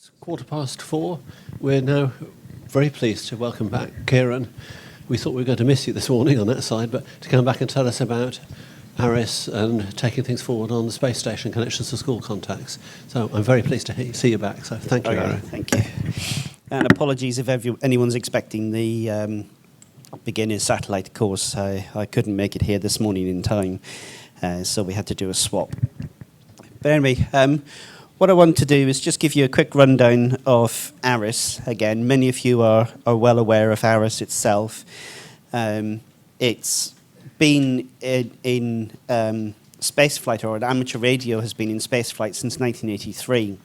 It's 4:15. We're now very pleased to welcome back Ciaran. We thought we were going to miss you this morning on that side, but to come back and tell us about ARISS and taking things forward on the space station connections to school contacts. So I'm very pleased to see you back. So thank you, Aaron. Thank you. And apologies if anyone's expecting the beginner's satellite course. I couldn't make it here this morning in time, so we had to do a swap. But anyway, what I want to do is just give you a quick rundown of ARISS. Again, many of you are well aware of ARISS itself. It's been in spaceflight, or amateur radio has been in spaceflight since 1983,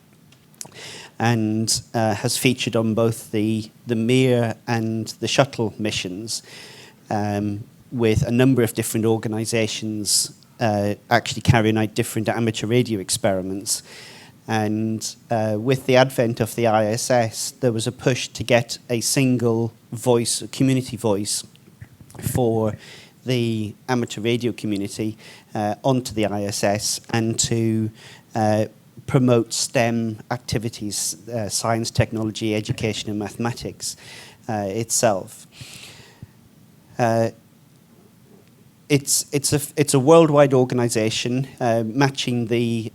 and has featured on both the Mir and the shuttle missions, with a number of different organisations actually carrying out different amateur radio experiments. And with the advent of the ISS, there was a push to get a single voice, a community voice, for the amateur radio community onto the ISS, and to promote STEM activities, science, technology, education, and mathematics itself. It's a worldwide organisation matching the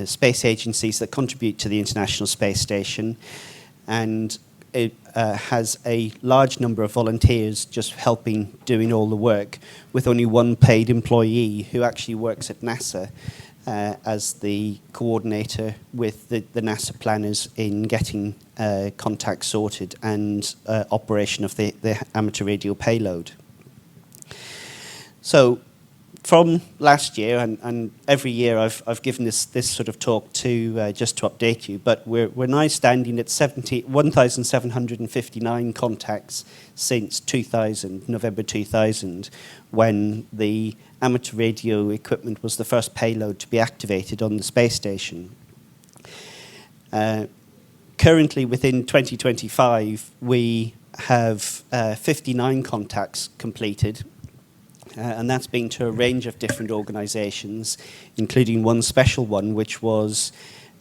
space agencies that contribute to the International Space Station, and it has a large number of volunteers just helping doing all the work, with only one paid employee who actually works at NASA as the coordinator with the NASA planners in getting contacts sorted and operation of the amateur radio payload. So from last year, and every year I've given this sort of talk to just to update you, but we're now standing at 1,759 contacts since 2000, November 2000, when the amateur radio equipment was the first payload to be activated on the space station. Currently, within 2025, we have 59 contacts completed. And that's been to a range of different organisations, including one special one, which was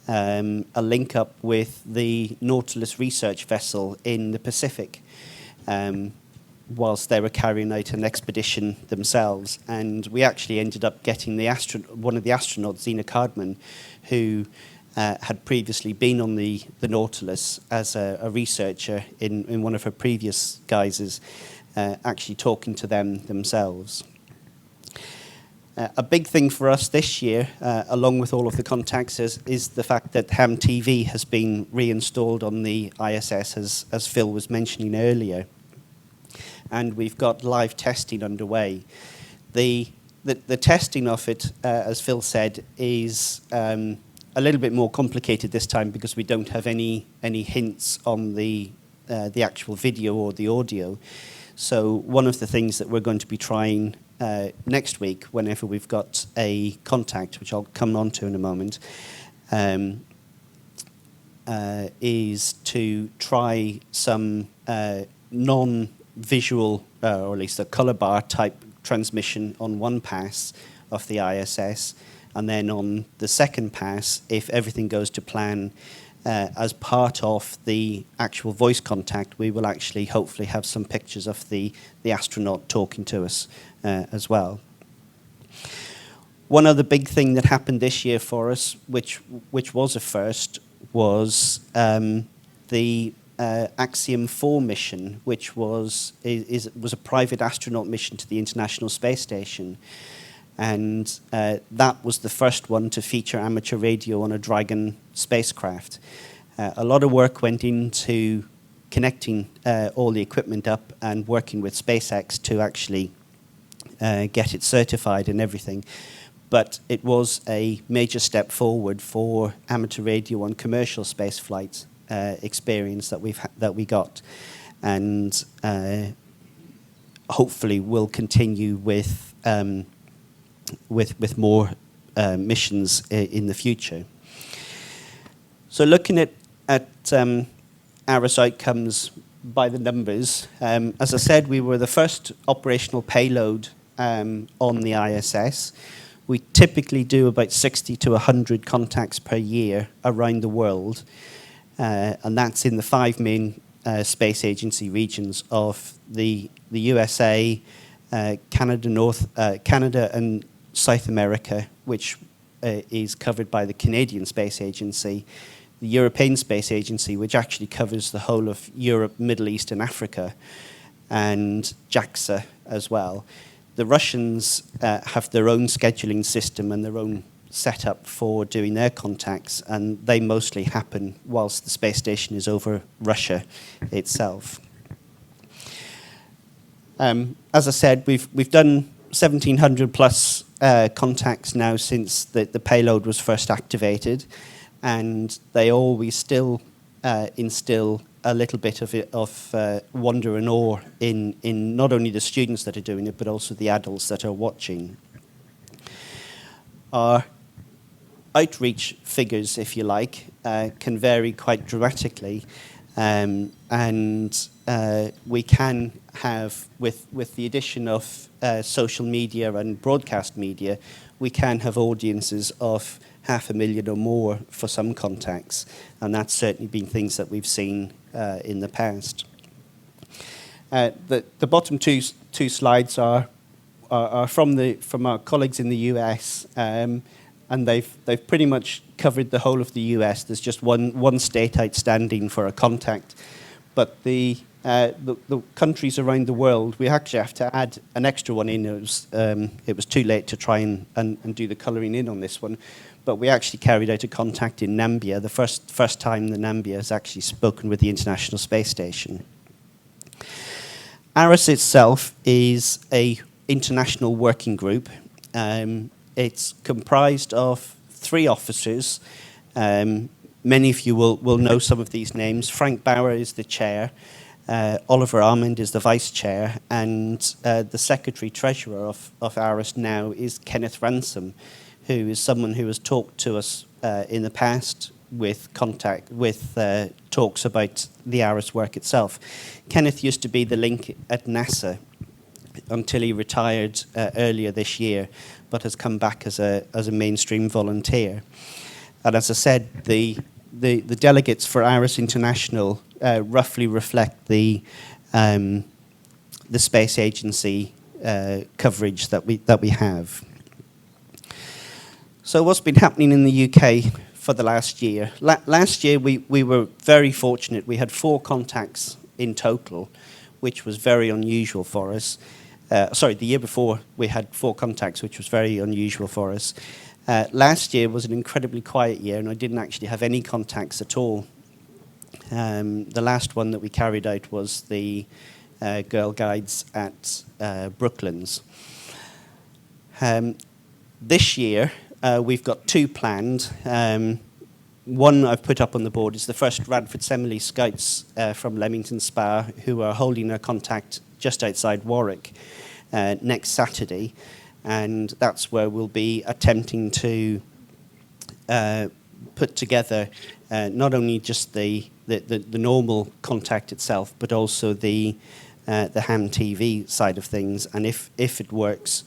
a link-up with the Nautilus research vessel in the Pacific, whilst they were carrying out an expedition themselves. And we actually ended up getting one of the astronauts, Zena Cardman, who had previously been on the Nautilus as a researcher in one of her previous guises, actually talking to them themselves. A big thing for us this year, along with all of the contacts, is the fact that ham TV has been reinstalled on the ISS, as Phil was mentioning earlier. And we've got live testing underway. The testing of it, as Phil said, is a little bit more complicated this time, because we don't have any hints on the actual video or the audio. So one of the things that we're going to be trying next week, whenever we've got a contact, which I'll come on to in a moment, is to try some non-visual, or at least a colour bar type transmission on one pass of the ISS, and then on the second pass, if everything goes to plan, as part of the actual voice contact, we will actually hopefully have some pictures of the astronaut talking to us as well. One other big thing that happened this year for us, which was a first, was the Axiom 4 mission, which was a private astronaut mission to the International Space Station. And that was the first one to feature amateur radio on a Dragon spacecraft. A lot of work went into connecting all the equipment up and working with SpaceX to actually get it certified and everything. But it was a major step forward for amateur radio on commercial spaceflight experience that we got, and hopefully will continue with more missions in the future. So looking at ARISS outcomes by the numbers, as I said, we were the first operational payload on the ISS. We typically do about 60 to 100 contacts per year around the world, and that's in the 5 main space agency regions of the USA, Canada and South America, which is covered by the Canadian Space Agency, the European Space Agency, which actually covers the whole of Europe, Middle East and Africa, and JAXA as well. The Russians have their own scheduling system and their own setup for doing their contacts, and they mostly happen whilst the space station is over Russia itself. As I said, we've done 1,700 plus contacts now since the payload was first activated, and they always still instill a little bit of wonder and awe in not only the students that are doing it, but also the adults that are watching. Our outreach figures, if you like, can vary quite dramatically, and we can have, with the addition of social media and broadcast media, we can have audiences of 500,000 or more for some contacts, and that's certainly been things that we've seen in the past. The bottom two slides are from our colleagues in the US, and they've pretty much covered the whole of the US. There's just one state outstanding for a contact, but the countries around the world, we actually have to add an extra one in. It was too late to try and do the colouring in on this one, but we actually carried out a contact in Namibia, the first time the Namibia has actually spoken with the International Space Station. ARISS itself is a international working group. It's comprised of 3 officers. Many of you will know some of these names. Frank Bauer is the chair. Oliver Armand is the vice chair, and the secretary treasurer of ARISS now is Kenneth Ransom, who is someone who has talked to us in the past with talks about the ARISS work itself. Kenneth used to be the link at NASA until he retired earlier this year, but has come back as a mainstream volunteer. And as I said, the delegates for ARISS International roughly reflect the space agency coverage that we have. So what's been happening in the UK for the last year? Last year we were very fortunate. We had 4 contacts in total, which was very unusual for us. The year before we had 4 contacts, which was very unusual for us. Last year was an incredibly quiet year, and I didn't actually have any contacts at all. The last one that we carried out was the Girl Guides at Brooklands. This year, we've got 2 planned. One I've put up on the board is the first Radford Semele Scouts from Leamington Spa, who are holding a contact just outside Warwick next Saturday, and that's where we'll be attempting to put together not only just the normal contact itself, but also the ham TV side of things, and if it works,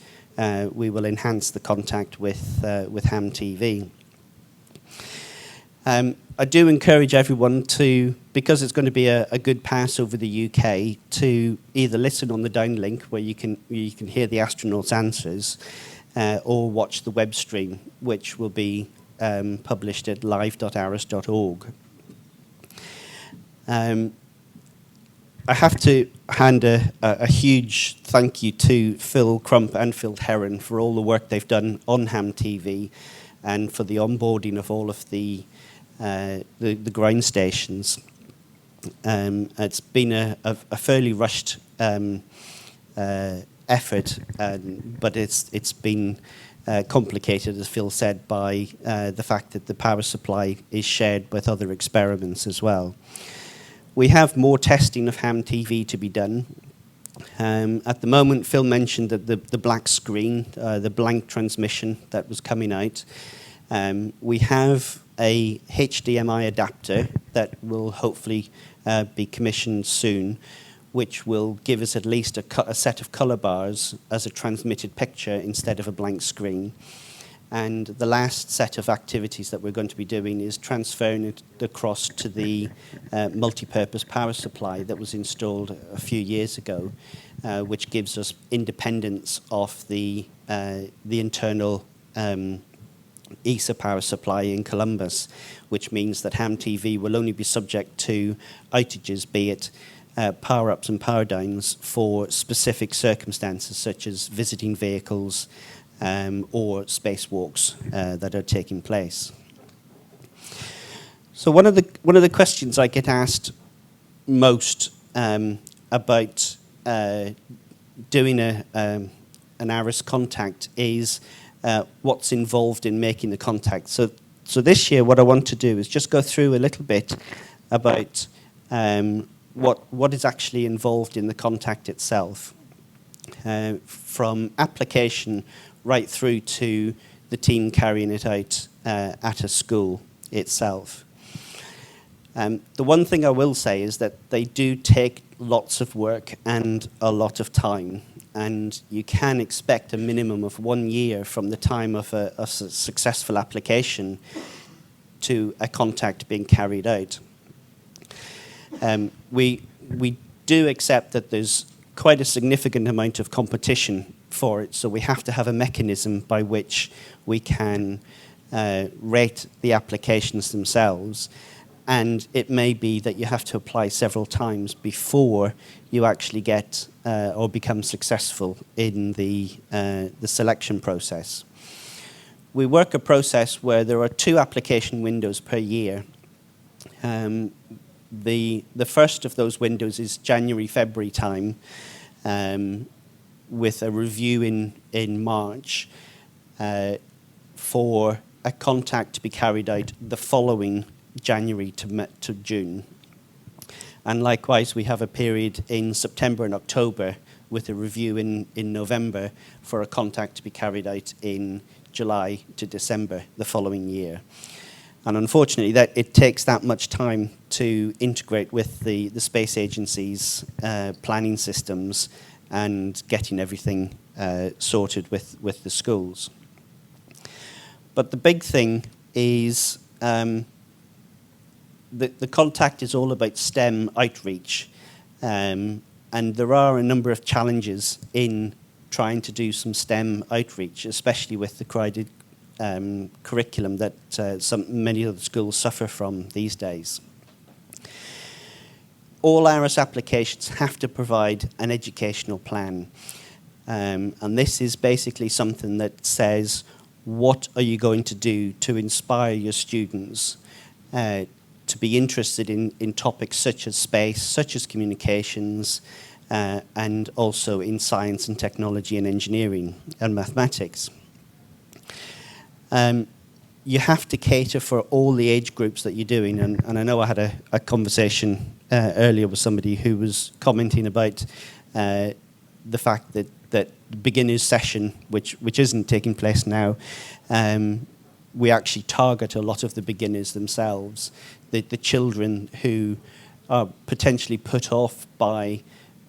we will enhance the contact with ham TV. I do encourage everyone to, because it's going to be a good pass over the UK, to either listen on the downlink where you can hear the astronauts' answers, or watch the web stream, which will be published at live.ariss.org. I have to hand a huge thank you to Phil Crump and Phil Heron for all the work they've done on ham TV and for the onboarding of all of the ground stations. It's been a fairly rushed effort, but it's been complicated, as Phil said, by the fact that the power supply is shared with other experiments as well. We have more testing of ham TV to be done. At the moment, Phil mentioned that the black screen, the blank transmission that was coming out. We have a HDMI adapter that will hopefully be commissioned soon, which will give us at least a set of colour bars as a transmitted picture instead of a blank screen. And the last set of activities that we're going to be doing is transferring it across to the multi-purpose power supply that was installed a few years ago, which gives us independence of the internal ESA power supply in Columbus, which means that ham TV will only be subject to outages, be it power-ups and power-downs for specific circumstances, such as visiting vehicles, or spacewalks that are taking place. So one of the questions I get asked most about doing an ARISS contact is what's involved in making the contact. So this year, what I want to do is just go through a little bit about what is actually involved in the contact itself, from application right through to the team carrying it out at a school itself. The one thing I will say is that they do take lots of work and a lot of time, and you can expect a minimum of 1 year from the time of a successful application to a contact being carried out. We do accept that there's quite a significant amount of competition for it, so we have to have a mechanism by which we can rate the applications themselves, and it may be that you have to apply several times before you actually get or become successful in the selection process. We work a process where there are 2 application windows per year. The first of those windows is January-February time, with a review in March for a contact to be carried out the following January to June. And likewise, we have a period in September and October with a review in November for a contact to be carried out in July to December the following year. And unfortunately, it takes that much time to integrate with the space agency's planning systems and getting everything sorted with the schools. But the big thing is the contact is all about STEM outreach, and there are a number of challenges in trying to do some STEM outreach, especially with the crowded curriculum that many of the schools suffer from these days. All ARISS applications have to provide an educational plan, and this is basically something that says, what are you going to do to inspire your students to be interested in topics such as space, such as communications, and also in science and technology and engineering and mathematics. You have to cater for all the age groups that you're doing, and I know I had a conversation earlier with somebody who was commenting about the fact that the beginners session, which isn't taking place now, we actually target a lot of the beginners themselves, the children who are potentially put off by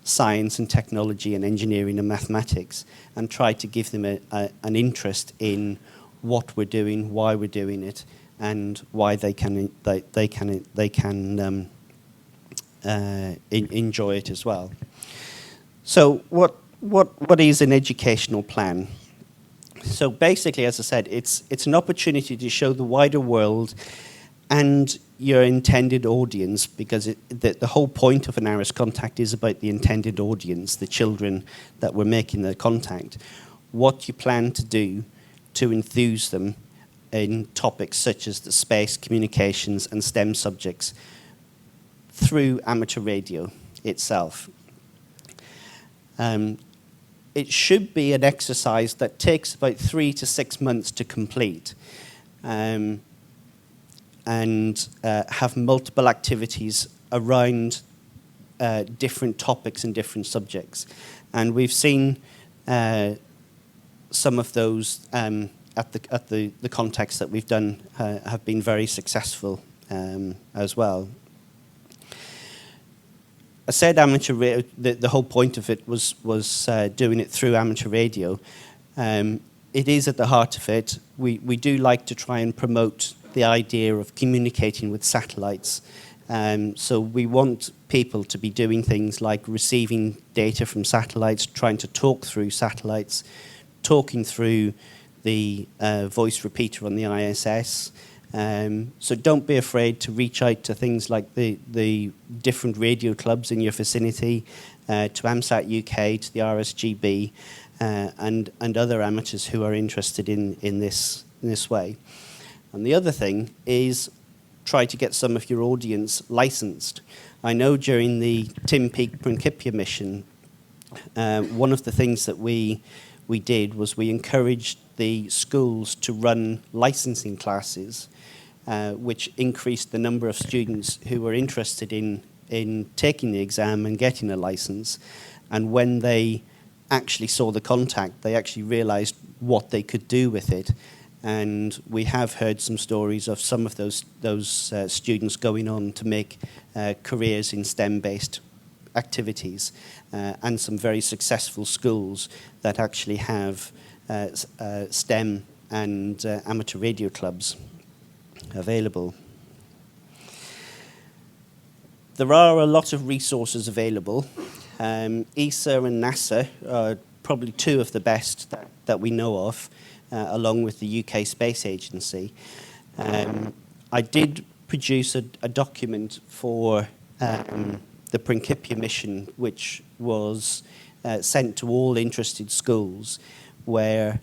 science and technology and engineering and mathematics, and try to give them an interest in what we're doing, why we're doing it, and why they can enjoy it as well. So what is an educational plan? So basically, as I said, it's an opportunity to show the wider world and your intended audience, because the whole point of an ARISS contact is about the intended audience, the children that we're making the contact, what you plan to do to enthuse them in topics such as the space, communications, and STEM subjects through amateur radio itself. It should be an exercise that takes about 3 to 6 months to complete, and have multiple activities around different topics and different subjects. And we've seen some of those at the contacts that we've done have been very successful as well. I said amateur radio, the whole point of it was doing it through amateur radio. it is at the heart of it. We do like to try and promote the idea of communicating with satellites. So we want people to be doing things like receiving data from satellites, trying to talk through satellites, talking through the voice repeater on the ISS. So don't be afraid to reach out to things like the different radio clubs in your vicinity, to AMSAT-UK, to the RSGB, and other amateurs who are interested in this way. And the other thing is try to get some of your audience licensed. I know during the Tim Peake Principia mission, one of the things that we did was we encouraged the schools to run licensing classes, which increased the number of students who were interested in taking the exam and getting a license. And when they actually saw the contact, they actually realized what they could do with it. And we have heard some stories of some of those students going on to make careers in STEM-based activities, and some very successful schools that actually have STEM and amateur radio clubs available. There are a lot of resources available. ESA and NASA are probably two of the best that we know of, along with the UK Space Agency. I did produce a document for the Principia mission, which was sent to all interested schools, where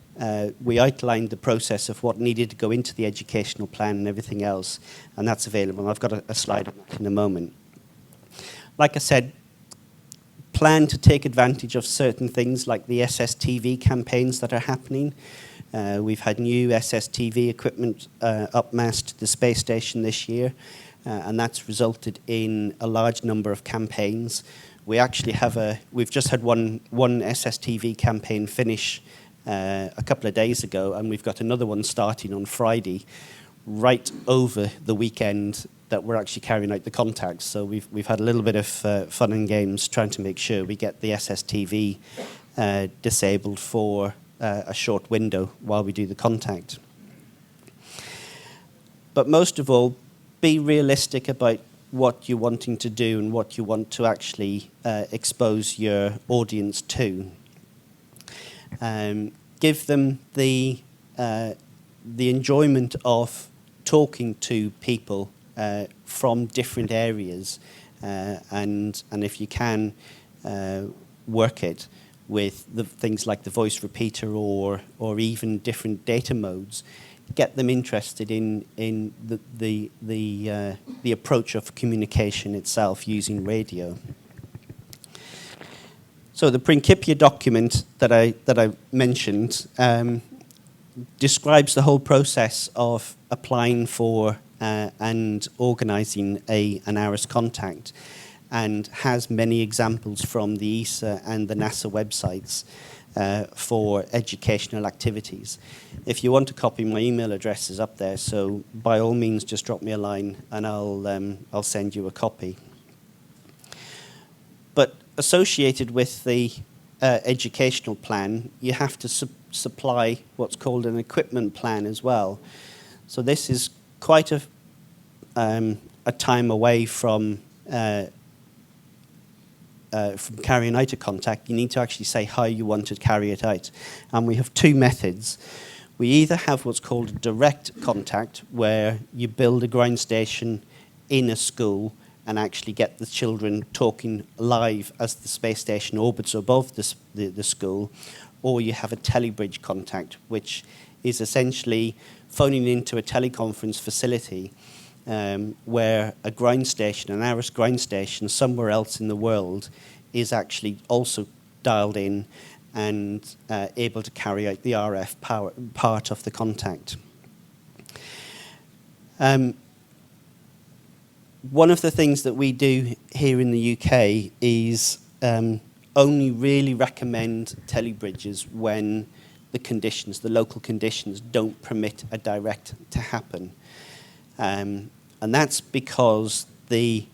we outlined the process of what needed to go into the educational plan and everything else, and that's available. I've got a slide on that in a moment. Like I said, plan to take advantage of certain things like the SSTV campaigns that are happening. We've had new SSTV equipment upmassed to the space station this year, and that's resulted in a large number of campaigns. We actually we've just had one SSTV campaign finish a couple of days ago, and we've got another one starting on Friday, right over the weekend that we're actually carrying out the contacts. So we've had a little bit of fun and games trying to make sure we get the SSTV disabled for a short window while we do the contact. But most of all, be realistic about what you're wanting to do and what you want to actually expose your audience to. Give them the enjoyment of talking to people from different areas, and if you can, work it with the things like the voice repeater or even different data modes. Get them interested in the approach of communication itself using radio. So the Principia document that I mentioned describes the whole process of applying for and organising an ARISS contact, and has many examples from the ESA and the NASA websites for educational activities. If you want a copy, my email address is up there, so by all means just drop me a line and I'll send you a copy. But associated with the educational plan, you have to supply what's called an equipment plan as well. So this is quite a time away from carrying out a contact. You need to actually say how you want to carry it out. And we have two methods. We either have what's called a direct contact, where you build a ground station in a school and actually get the children talking live as the space station orbits above the school, or you have a telebridge contact, which is essentially phoning into a teleconference facility where a ground station, an ARISS ground station somewhere else in the world, is actually also dialed in and able to carry out the RF part of the contact. One of the things that we do here in the UK is only really recommend telebridges when the local conditions don't permit a direct to happen. And that's because the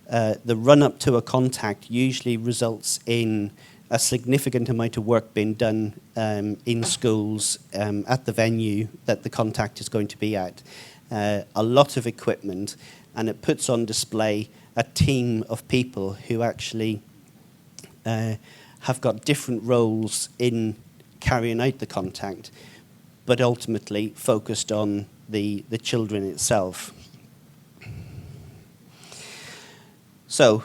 run-up to a contact usually results in a significant amount of work being done in schools at the venue that the contact is going to be at. A lot of equipment, and it puts on display a team of people who actually have got different roles in carrying out the contact, but ultimately focused on the children itself. So,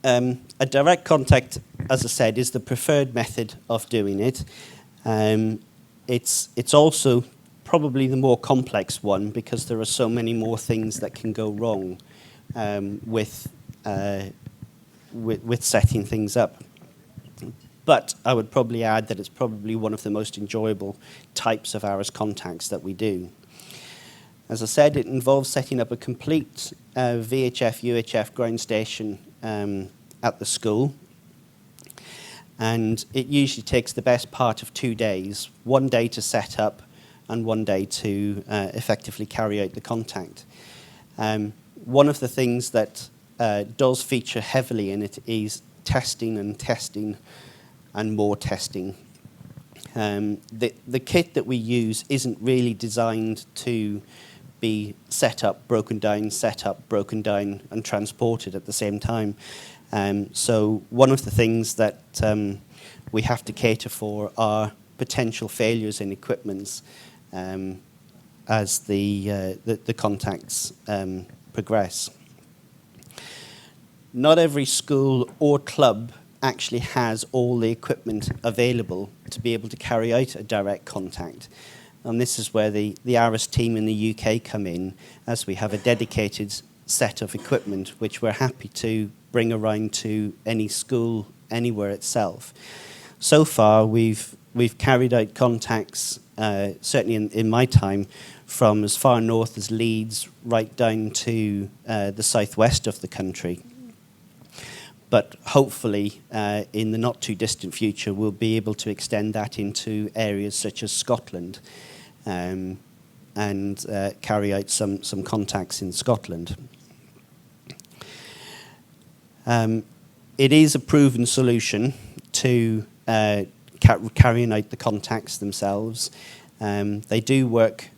a direct contact, as I said, is the preferred method of doing it. It's also probably the more complex one because there are so many more things that can go wrong with setting things up. But I would probably add that it's probably one of the most enjoyable types of ARISS contacts that we do. As I said, it involves setting up a complete VHF, UHF ground station at the school. And it usually takes the best part of 2 days, 1 day to set up and 1 day to effectively carry out the contact. One of the things that does feature heavily in it is testing and more testing. The kit that we use isn't really designed to be set up, broken down, and transported at the same time. So one of the things that we have to cater for are potential failures in equipments as the contacts progress. Not every school or club actually has all the equipment available to be able to carry out a direct contact. And this is where the ARISS team in the UK come in, as we have a dedicated set of equipment which we're happy to bring around to any school anywhere itself. So far, we've carried out contacts, certainly in my time, from as far north as Leeds right down to the southwest of the country. But hopefully, in the not too distant future, we'll be able to extend that into areas such as Scotland and carry out some contacts in Scotland. It is a proven solution to carrying out the contacts themselves. They do work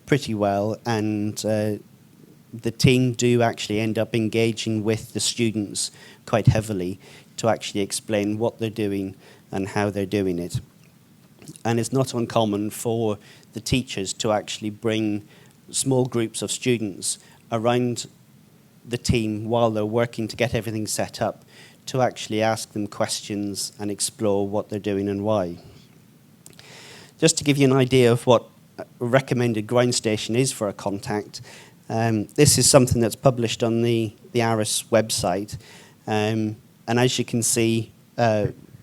pretty well, and the team do actually end up engaging with the students quite heavily to actually explain what they're doing and how they're doing it. And it's not uncommon for the teachers to actually bring small groups of students around the team while they're working to get everything set up to actually ask them questions and explore what they're doing and why. Just to give you an idea of what a recommended ground station is for a contact, this is something that's published on the ARISS website. And as you can see,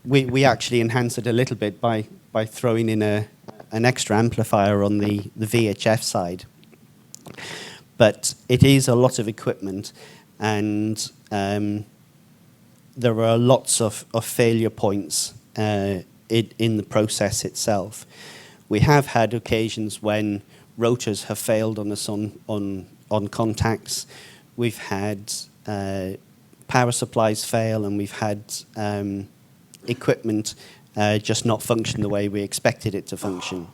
we actually enhance it a little bit by throwing in an extra amplifier on the VHF side. But it is a lot of equipment, and there are lots of failure points in the process itself. We have had occasions when rotors have failed on us on contacts. We've had power supplies fail, and we've had equipment just not function the way we expected it to function.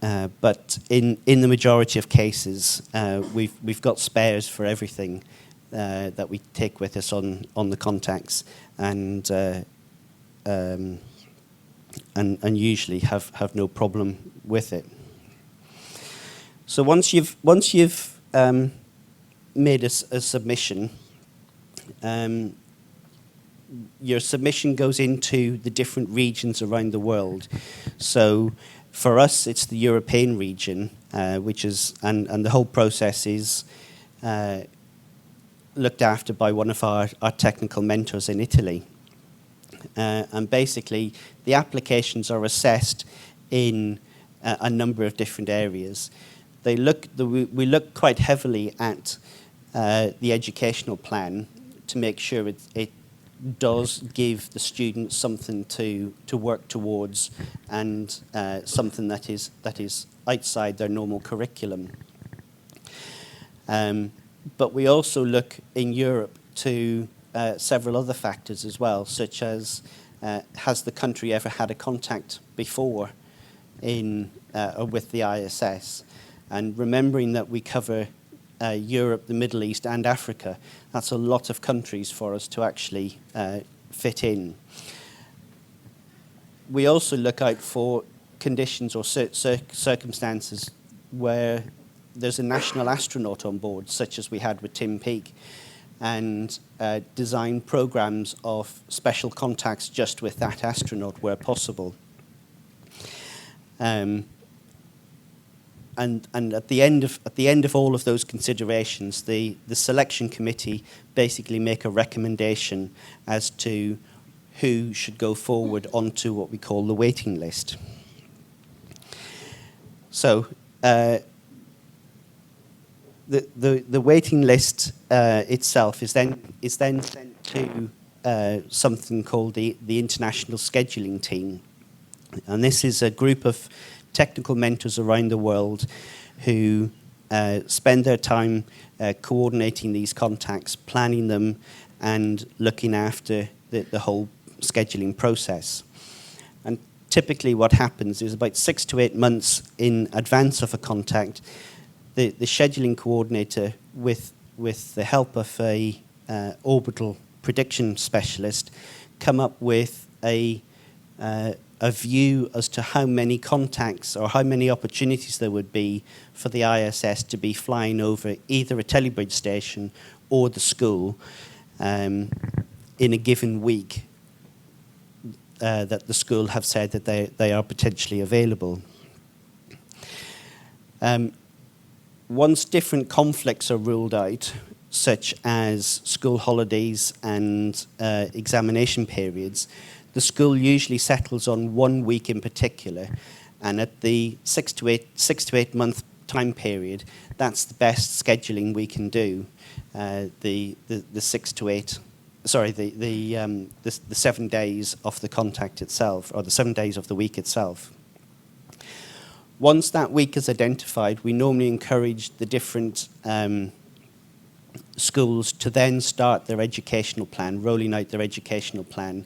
But in the majority of cases, we've got spares for everything that we take with us on the contacts, and usually have no problem with it. So once you've made a submission, your submission goes into the different regions around the world. So for us, it's the European region, which is, and the whole process is looked after by one of our technical mentors in Italy. And basically, the applications are assessed in a number of different areas. We look quite heavily at the educational plan to make sure it does give the students something to work towards, and something that is outside their normal curriculum. But we also look in Europe to several other factors as well, such as has the country ever had a contact before or with the ISS? And remembering that we cover Europe, the Middle East, and Africa, that's a lot of countries for us to actually fit in. We also look out for conditions or circumstances where there's a national astronaut on board, such as we had with Tim Peake, and design programs of special contacts just with that astronaut where possible. And at the end of all of those considerations, the selection committee basically make a recommendation as to who should go forward onto what we call the waiting list. So the waiting list itself is then sent to something called the International Scheduling Team, and this is a group of technical mentors around the world who spend their time coordinating these contacts, planning them, and looking after the whole scheduling process. And typically what happens is about 6 to 8 months in advance of a contact, the scheduling coordinator, with the help of a orbital prediction specialist, come up with a view as to how many contacts or how many opportunities there would be for the ISS to be flying over either a telebridge station or the school in a given week that the school have said that they are potentially available. Once different conflicts are ruled out, such as school holidays and examination periods, the school usually settles on 1 week in particular, and at the 6 to 8 month time period, that's the best scheduling we can do. The 6 to 8, sorry, the 7 days of the contact itself, or the 7 days of the week itself. Once that week is identified, we normally encourage the different schools to then start their educational plan, rolling out their educational plan,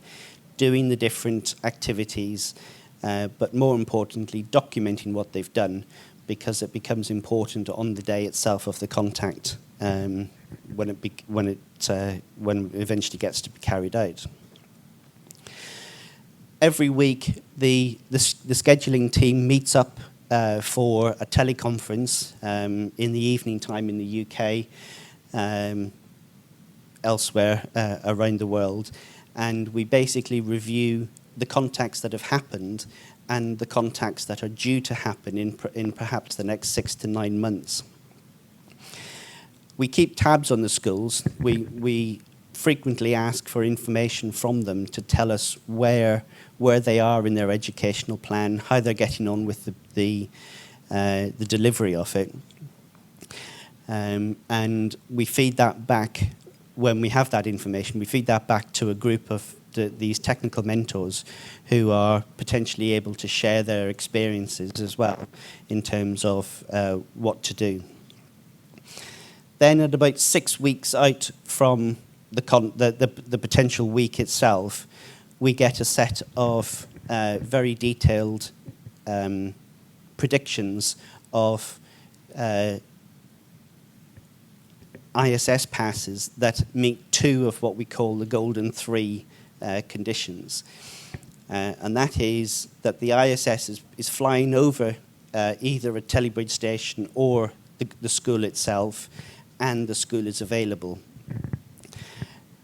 doing the different activities, but more importantly, documenting what they've done, because it becomes important on the day itself of the contact when it eventually gets to be carried out. Every week, the scheduling team meets up for a teleconference in the evening time in the UK, elsewhere around the world, and we basically review the contacts that have happened and the contacts that are due to happen in perhaps the next 6 to 9 months. We keep tabs on the schools. We frequently ask for information from them to tell us where they are in their educational plan, how they're getting on with the delivery of it. And we feed that back. When we have that information, we feed that back to a group of these technical mentors who are potentially able to share their experiences as well in terms of what to do. Then at about 6 weeks out from the potential week itself, we get a set of very detailed predictions of ISS passes that meet 2 of what we call the golden 3 conditions. And that is that the ISS is flying over either a telebridge station or the school itself, and the school is available.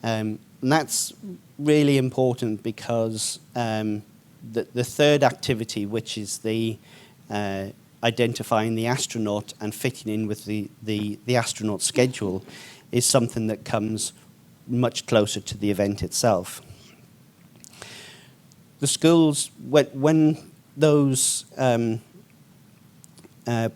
And that's really important because the third activity, which is the identifying the astronaut and fitting in with the astronaut schedule, is something that comes much closer to the event itself. The schools, when those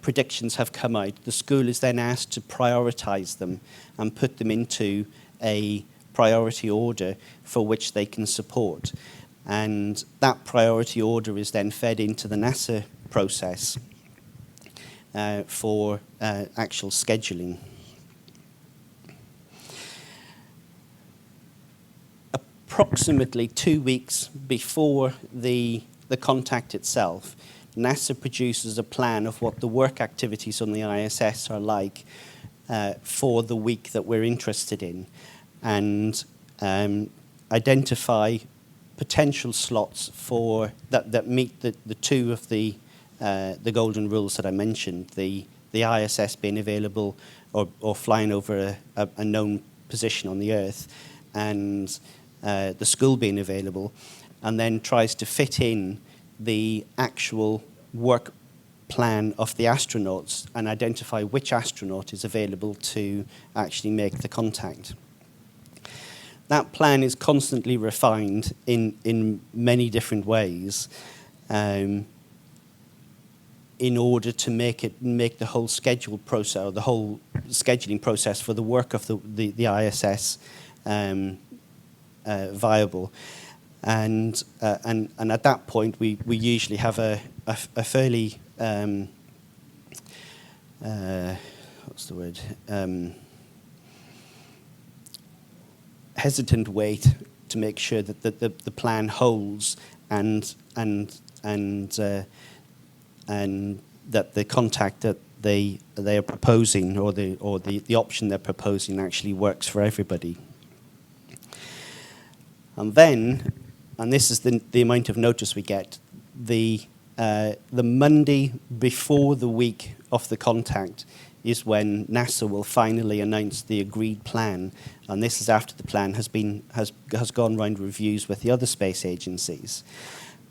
predictions have come out, the school is then asked to prioritize them and put them into a priority order for which they can support. And that priority order is then fed into the NASA process for actual scheduling. approximately 2 weeks before the contact itself, NASA produces a plan of what the work activities on the ISS are like for the week that we're interested in, and identify potential slots for that meet the two of the golden rules that I mentioned, the ISS being available or flying over a known position on the Earth, and the school being available, and then tries to fit in the actual work plan of the astronauts and identify which astronaut is available to actually make the contact. That plan is constantly refined in many different ways in order to make the whole schedule process, or the whole scheduling process for the work of the ISS viable. And at that point, we usually have a fairly what's the word? Hesitant wait to make sure that the plan holds and that the contact that they are proposing, or the option they're proposing, actually works for everybody. And then, and this is the amount of notice we get, the Monday before the week of the contact is when NASA will finally announce the agreed plan, and this is after the plan has gone round reviews with the other space agencies.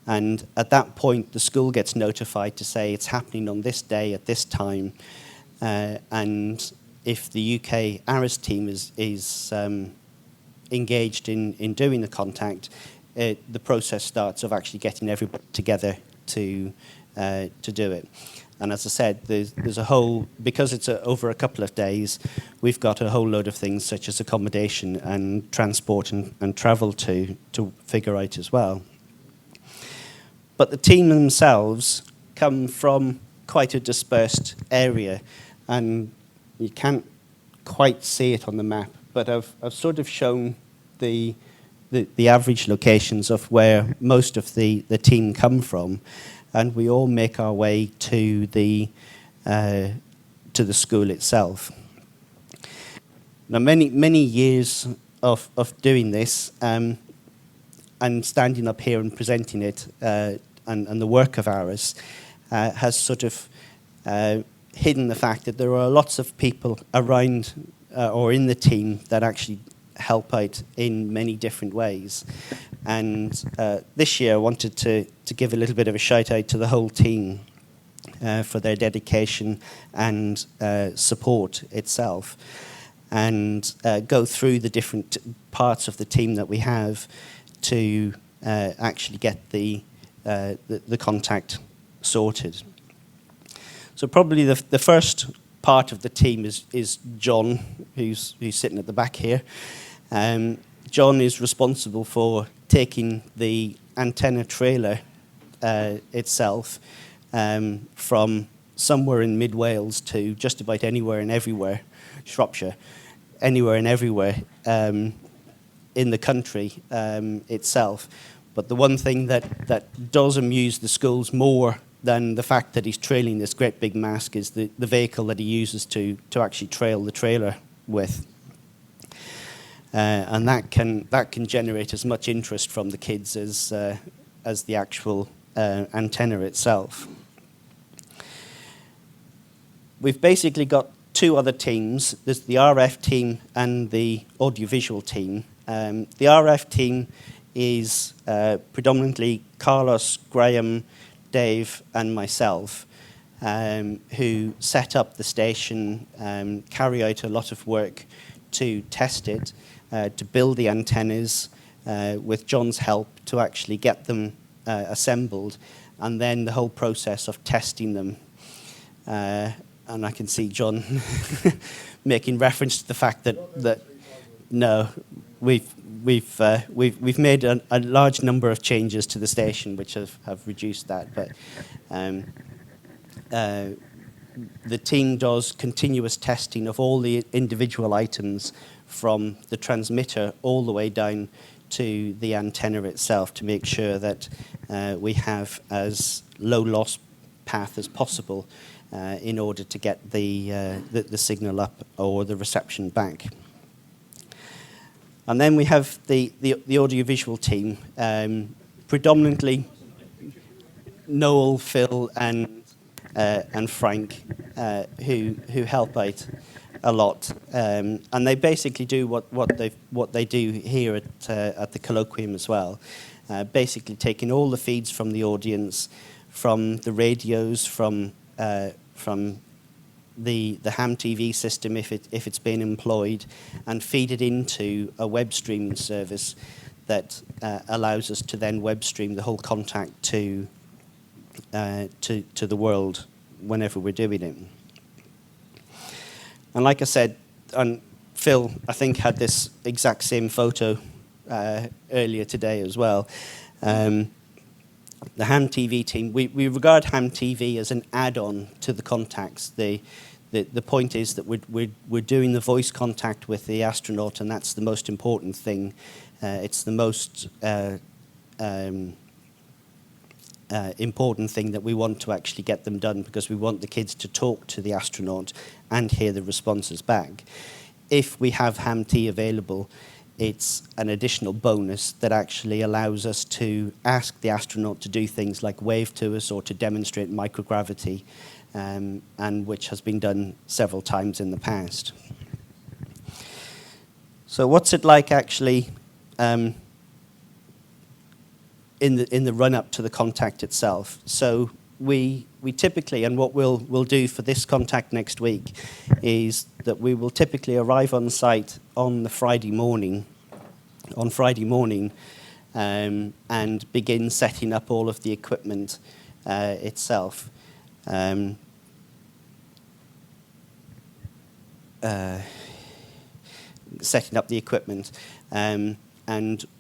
And at that point, the school gets notified to say it's happening on this day at this time, and if the UK ARISS team is engaged in doing the contact, the process starts of actually getting everybody together to do it. And as I said, there's a whole, because it's over a couple of days, we've got a whole load of things such as accommodation and transport and travel to figure out as well. But the team themselves come from quite a dispersed area, and you can't quite see it on the map, but I've sort of shown the average locations of where most of the team come from, and we all make our way to the school itself. Now, many years of doing this, and standing up here and presenting it, and the work of ARISS has sort of hidden the fact that there are lots of people around or in the team that actually help out in many different ways. And this year I wanted to give a little bit of a shout out to the whole team for their dedication and support itself, and go through the different parts of the team that we have to actually get the contact sorted. So probably the first part of the team is John, who's sitting at the back here. John is responsible for taking the antenna trailer itself from somewhere in mid-Wales to just about anywhere and everywhere, Shropshire, anywhere and everywhere in the country itself. But the one thing that does amuse the schools more than the fact that he's trailing this great big mast is the vehicle that he uses to actually trail the trailer with. And that can generate as much interest from the kids as the actual antenna itself. We've basically got two other teams. There's the RF team and the audiovisual team. The RF team is predominantly Carlos, Graham, Dave, and myself, who set up the station, carry out a lot of work to test it, to build the antennas, with John's help to actually get them assembled, and then the whole process of testing them. And I can see John making reference to the fact that no, we've made a large number of changes to the station which have reduced that, but the team does continuous testing of all the individual items from the transmitter all the way down to the antenna itself to make sure that we have as low loss path as possible in order to get the signal up or the reception back. And then we have the audiovisual team, predominantly Noel, Phil, and Frank, who help out a lot, and they basically do what they do here at the Colloquium as well. Basically, taking all the feeds from the audience, from the radios, from the ham TV system if it's been employed, and feed it into a web streaming service that allows us to then web stream the whole contact to the world whenever we're doing it. And like I said, and Phil, I think, had this exact same photo earlier today as well. The ham TV team, we regard ham TV as an add-on to the contacts. The point is that we're doing the voice contact with the astronaut, and that's the most important thing. It's the most important thing that we want to actually get them done, because we want the kids to talk to the astronaut and hear the responses back. If we have ham T available, it's an additional bonus that actually allows us to ask the astronaut to do things like wave to us or to demonstrate microgravity, and which has been done several times in the past. So what's it like actually in the run-up to the contact itself? So we typically, and what we'll do for this contact next week, is that we will typically arrive on site on the Friday morning, and begin setting up all of the equipment itself. Setting up the equipment and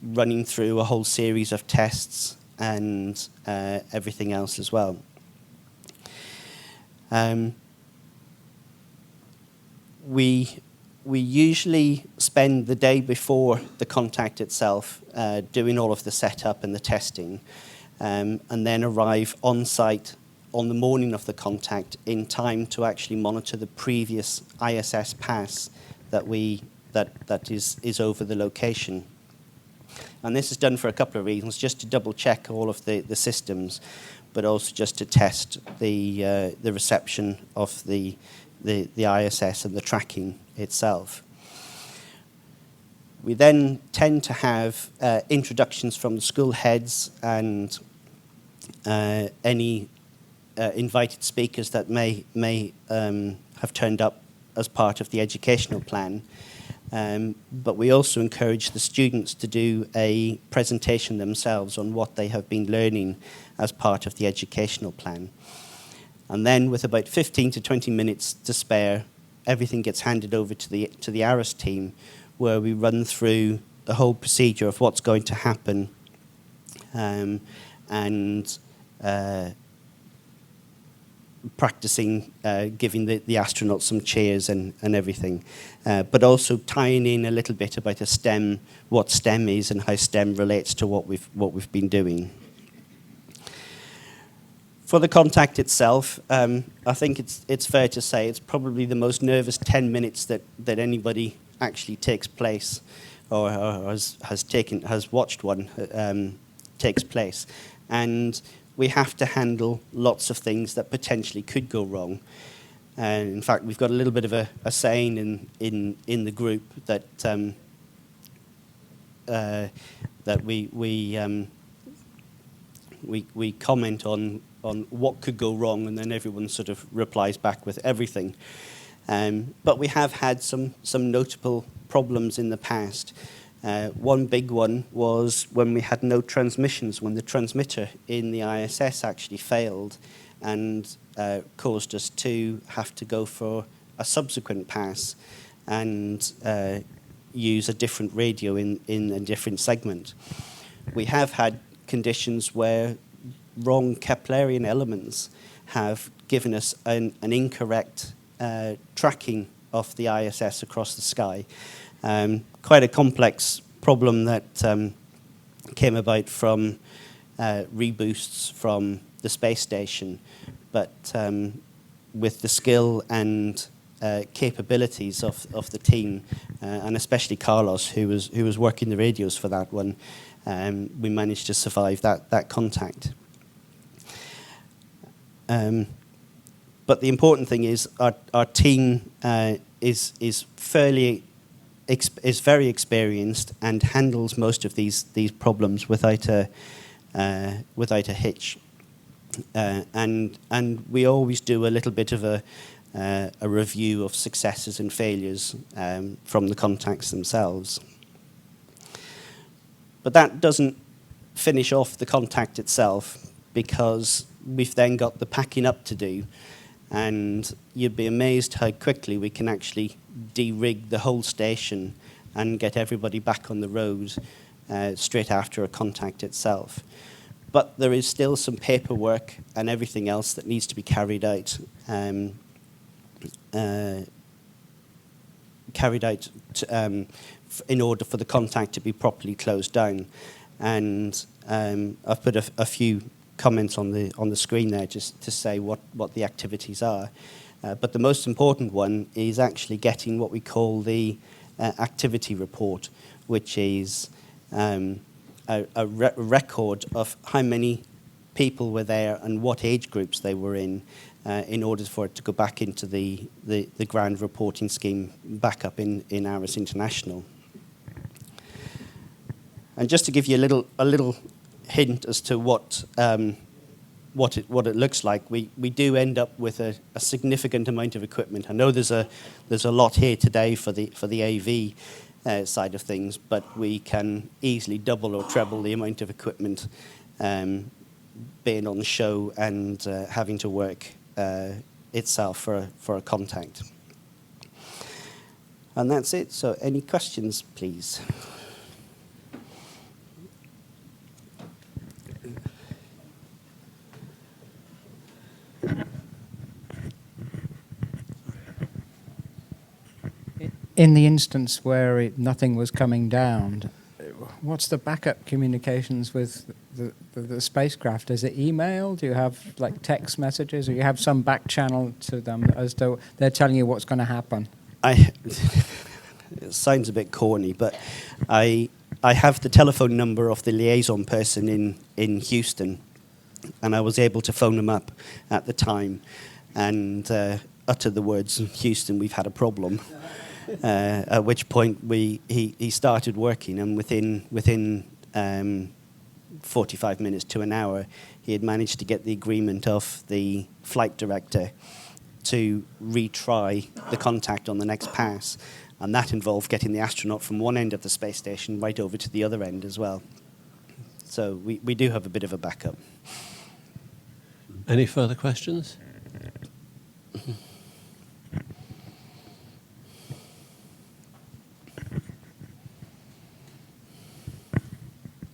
running through a whole series of tests and everything else as well. We usually spend the day before the contact itself doing all of the setup and the testing, and then arrive on site on the morning of the contact in time to actually monitor the previous ISS pass that is over the location. And this is done for a couple of reasons, just to double check all of the systems, but also just to test the reception of the ISS and the tracking itself. We then tend to have introductions from the school heads and any invited speakers that may have turned up as part of the educational plan. But we also encourage the students to do a presentation themselves on what they have been learning as part of the educational plan. And then with about 15 to 20 minutes to spare, everything gets handed over to the ARISS team, where we run through the whole procedure of what's going to happen, and practicing giving the astronauts some cheers and everything, but also tying in a little bit about what STEM is and how STEM relates to what we've been doing. For the contact itself, I think it's fair to say it's probably the most nervous 10 minutes that anybody actually takes place, or has watched one takes place, and we have to handle lots of things that potentially could go wrong. And in fact, we've got a little bit of a saying in the group that we comment on what could go wrong, and then everyone sort of replies back with everything. But we have had some notable problems in the past. One big one was when we had no transmissions, when the transmitter in the ISS actually failed and caused us to have to go for a subsequent pass and use a different radio in a different segment. We have had conditions where wrong Keplerian elements have given us an incorrect tracking of the ISS across the sky. Quite a complex problem that came about from reboosts from the space station, but with the skill and capabilities of the team, and especially Carlos, who was working the radios for that one, we managed to survive that contact. But the important thing is our team is very experienced and handles most of these problems without a hitch. And we always do a little bit of a review of successes and failures from the contacts themselves. But that doesn't finish off the contact itself, because we've then got the packing up to do. And you'd be amazed how quickly we can actually de-rig the whole station and get everybody back on the road straight after a contact itself. But there is still some paperwork and everything else that needs to be carried out in order for the contact to be properly closed down. And I've put a few comments on the screen there just to say what the activities are. But the most important one is actually getting what we call the activity report, which is a record of how many people were there and what age groups they were in order for it to go back into the grand reporting scheme back up in ARISS International. And just to give you a little hint as to what it looks like, we do end up with a significant amount of equipment. I know there's a lot here today for the AV side of things, but we can easily double or treble the amount of equipment being on show and having to work itself for a contact. And that's it. So any questions, please? In the instance where nothing was coming down, what's the backup communications with the spacecraft? Is it email? Do you have like text messages, or you have some back channel to them as though they're telling you what's going to happen? It sounds a bit corny, but I have the telephone number of the liaison person in Houston, and I was able to phone him up at the time and utter the words, "Houston, we've had a problem." At which point he started working, and within 45 minutes to an hour, he had managed to get the agreement of the flight director to retry the contact on the next pass, and that involved getting the astronaut from one end of the space station right over to the other end as well. So we do have a bit of a backup. Any further questions?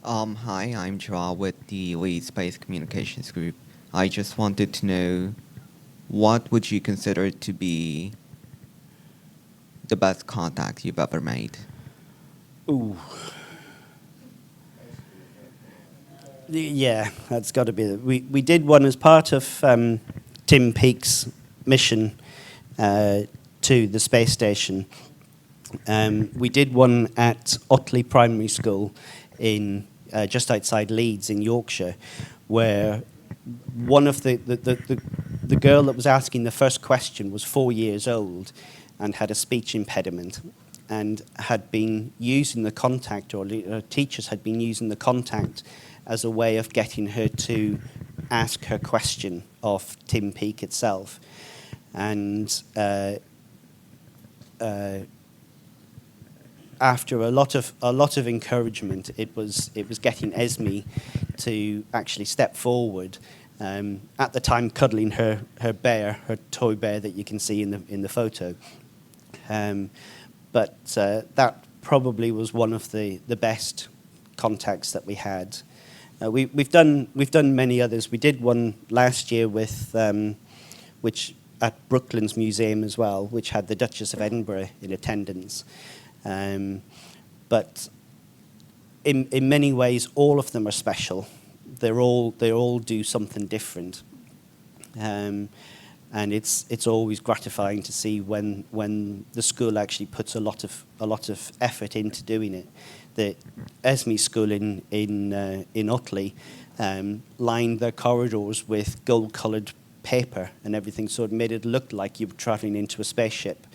Hi, I'm Ciaran with the Lead Space Communications Group. I just wanted to know, what would you consider to be the best contact you've ever made? Ooh. Yeah, that's got to be. We did one as part of Tim Peake's mission to the space station. We did one at Otley Primary School in just outside Leeds in Yorkshire, where one of the girl that was asking the first question was 4 years old and had a speech impediment, and had been using the contact, or teachers had been using the contact as a way of getting her to ask her question of Tim Peake itself. And after a lot of encouragement, it was getting Esme to actually step forward. At the time, cuddling her bear, her toy bear that you can see in the photo. But that probably was one of the best contacts that we had. We've done many others. We did one last year with which at Brooklands Museum as well, which had the Duchess of Edinburgh in attendance. But in many ways, all of them are special. They all do something different. And it's always gratifying to see when the school actually puts a lot of effort into doing it. The Esme School in Utley lined their corridors with gold-coloured paper and everything, so it made it look like you were travelling into a spaceship,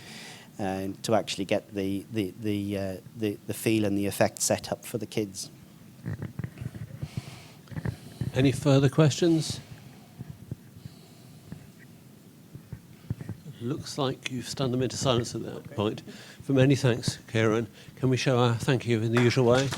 and to actually get the feel and the effect set up for the kids. Any further questions? Looks like you've stunned them into silence at that point. For many thanks, Ciaran. Can we show our thank you in the usual way?